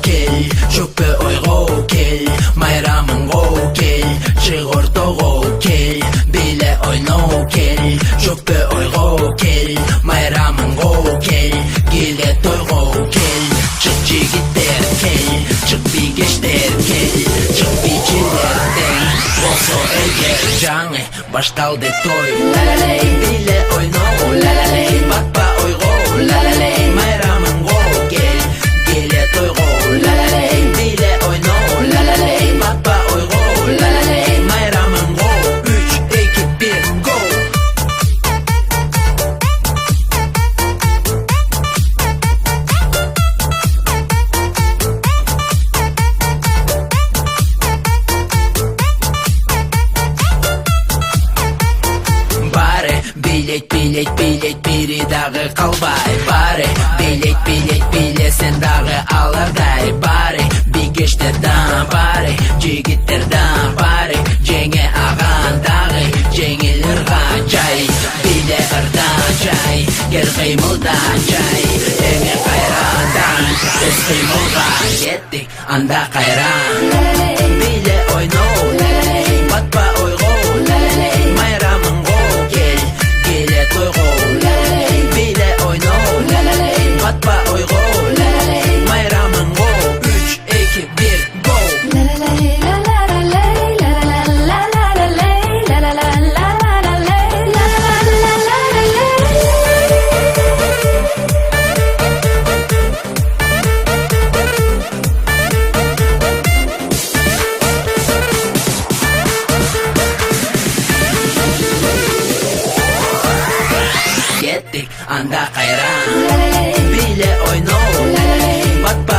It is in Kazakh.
кел, чөппө ойго кел, майрамыңго кел, чык ортого кел, биле ойно кел, чөппө ойго кел, майрамыңго кел, келе тойго кел, чык жигиттер кел, чык бийгештер кел, чык бийчилер тең, болсо эгер жаңы башталды той. Ла-ла-лей, биле ойно, ла-ла-лей, батпа ойго, ла-ла-лей, майрамыңго кел, келе тойго, ла-ла-лей, биле ойно, ла-ла-лей, батпа ойго, ла-ла-лей, майрамыңго, 3, 2, 1, go! Билет, бири дагы калбай, бары билет, сен дагы алардай, бары бигештердан, бары жигиттердан, бары жеңе аган дагы, жеңилерга жай, биле ырдан жай, кер кыймылдан жай, эме кайрадан, біз кыймылга кеттик, анда кайран. Биле ойно, батпа ойго, майрамыңго кел, келе тойго, биле ойно, батпа ойго, майрамыңго, 3, 2, 1, go! Anda kayran, bile oyno, batpa